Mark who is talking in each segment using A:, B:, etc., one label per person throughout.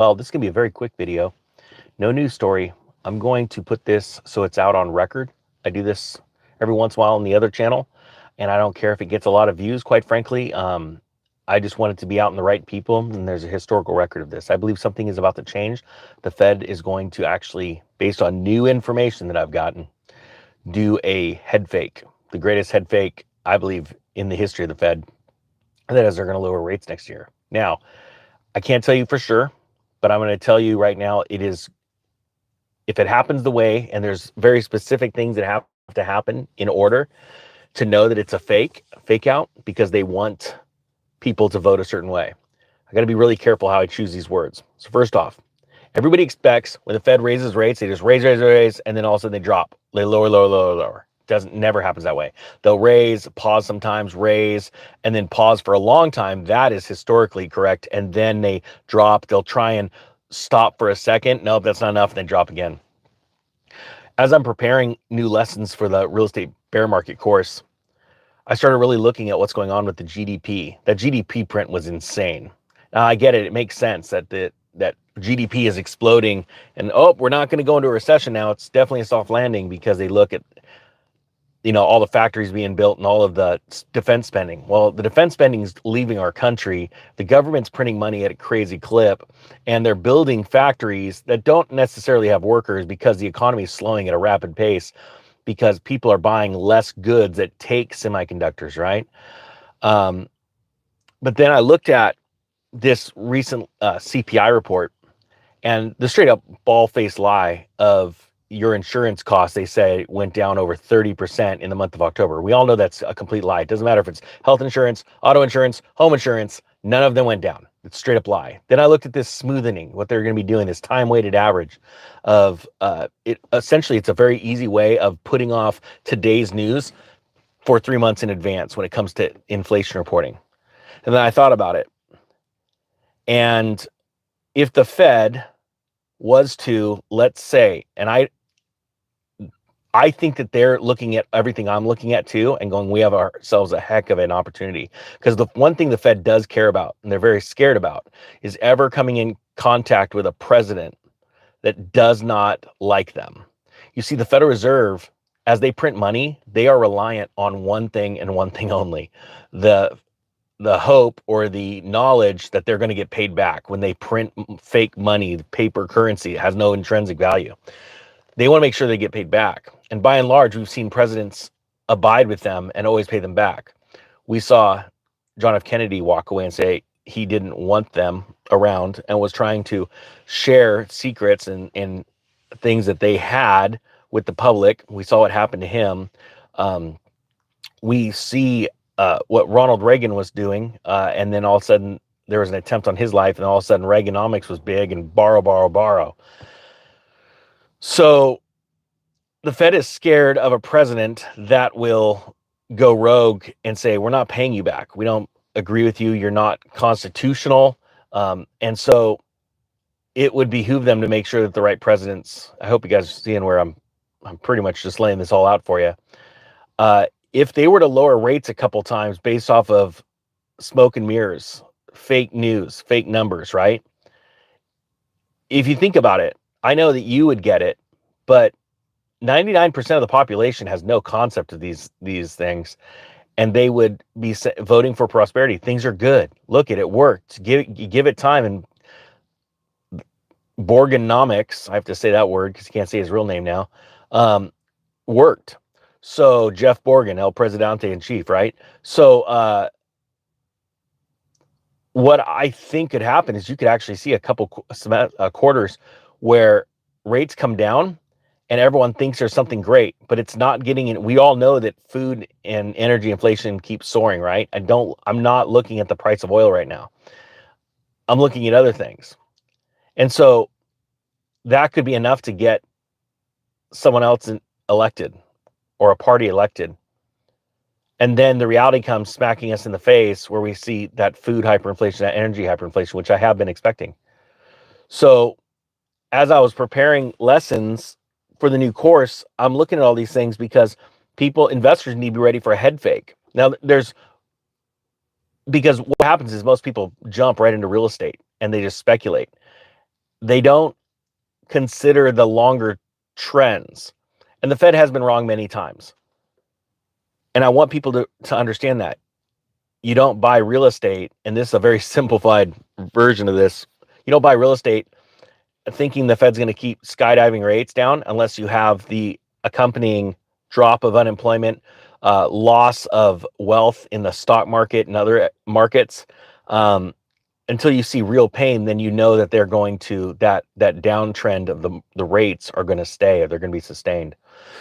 A: Well, this is going to be a very quick video. No news story. I'm going to put this so it's out on record. I do this every once in a while on the other channel, and I don't care if it gets a lot of views, quite frankly. I just want it to be out in the right people, and there's a historical record of this. I believe something is about to change. The Fed is going to actually, based on new information that I've gotten, do a head fake. The greatest head fake, I believe, in the history of the Fed. And that is they're going to lower rates next year. Now, I can't tell you for sure, but I'm going to tell you right now, it is, if it happens the way, and there's very specific things that have to happen in order to know that it's a fake out, because they want people to vote a certain way. I got to be really careful how I choose these words. So first off, everybody expects when the Fed raises rates, they just raise, and then all of a sudden they drop. They lower. Never happens that way. They'll raise, pause sometimes, raise, and then pause for a long time. That is historically correct. And then they drop. They'll try and stop for a second. Nope, that's not enough. And then drop again. As I'm preparing new lessons for the real estate bear market course, I started really looking at what's going on with the GDP. That GDP print was insane. Now I get it. It makes sense that that GDP is exploding and, oh, we're not going to go into a recession now. It's definitely a soft landing, because they look at, all the factories being built and all of the defense spending. Well, the defense spending is leaving our country. The government's printing money at a crazy clip, and they're building factories that don't necessarily have workers, because the economy is slowing at a rapid pace, because people are buying less goods that take semiconductors, right? But then I looked at this recent CPI report, and the straight up ball-faced lie of your insurance costs, they say, went down over 30% in the month of October. We all know that's a complete lie. It doesn't matter if it's health insurance, auto insurance, home insurance, none of them went down. It's straight up lie. Then I looked at this smoothing, what they're going to be doing, this time-weighted average of it. Essentially, it's a very easy way of putting off today's news for 3 months in advance when it comes to inflation reporting. And then I thought about it. And if the Fed was to, let's say, and I think that they're looking at everything I'm looking at too, and going, we have ourselves a heck of an opportunity. Because the one thing the Fed does care about, and they're very scared about, is ever coming in contact with a president that does not like them. You see, the Federal Reserve, as they print money, they are reliant on one thing and one thing only: the hope or the knowledge that they're going to get paid back. When they print fake money, paper currency, it has no intrinsic value. They want to make sure they get paid back. And by and large, we've seen presidents abide with them and always pay them back. We saw John F. Kennedy walk away and say he didn't want them around, and was trying to share secrets and things that they had with the public. We saw what happened to him. We see what Ronald Reagan was doing, and then all of a sudden there was an attempt on his life, and all of a sudden Reaganomics was big, and borrow. So the Fed is scared of a president that will go rogue and say, we're not paying you back. We don't agree with you. You're not constitutional. And so it would behoove them to make sure that the right presidents, I hope you guys are seeing where I'm pretty much just laying this all out for you. If they were to lower rates a couple times based off of smoke and mirrors, fake news, fake numbers, right? If you think about it, I know that you would get it, but 99% of the population has no concept of these things, and they would be voting for prosperity. Things are good. Look at it, worked. Give it time. And Borgonomics, I have to say that word because you can't say his real name now, worked. So Jeff Borgen, El Presidente in Chief, right? So what I think could happen is you could actually see a couple quarters where rates come down and everyone thinks there's something great, but it's not getting in. We all know that food and energy inflation keeps soaring, right? I'm not looking at the price of oil right now. I'm looking at other things. And so that could be enough to get someone else elected or a party elected. And then the reality comes smacking us in the face, where we see that food hyperinflation, that energy hyperinflation, which I have been expecting. So as I was preparing lessons for the new course, I'm looking at all these things because investors need to be ready for a head fake. Now because what happens is most people jump right into real estate and they just speculate. they don't consider the longer trends. And the Fed has been wrong many times. And I want people to understand that. You don't buy real estate, and this is a very simplified version of this. You don't buy real estate thinking the Fed's going to keep skydiving rates down unless you have the accompanying drop of unemployment, loss of wealth in the stock market and other markets. Until you see real pain, then you know that they're going to, that downtrend of the rates are going to stay, or they're going to be sustained.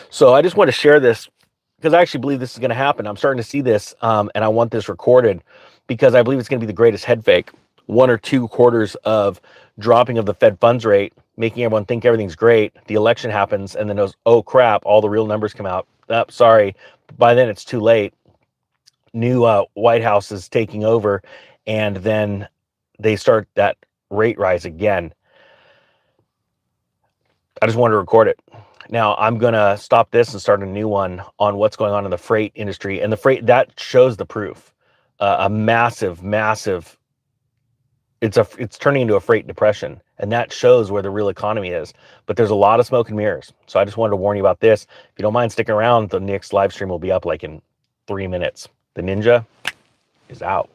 A: So I just want to share this because I actually believe this is going to happen. I'm starting to see this, and I want this recorded because I believe it's going to be the greatest head fake. 1 or 2 quarters of dropping of the Fed funds rate, making everyone think everything's great. The election happens, and then goes, oh crap, all the real numbers come out. Oh, sorry, by then it's too late. New White House is taking over, and then they start that rate rise again. I just wanted to record it. Now I'm going to stop this and start a new one on what's going on in the freight industry. And the freight, that shows the proof. A massive, it's turning into a freight depression. And that shows where the real economy is. But there's a lot of smoke and mirrors. So I just wanted to warn you about this. If you don't mind sticking around, the next live stream will be up like in 3 minutes. The ninja is out.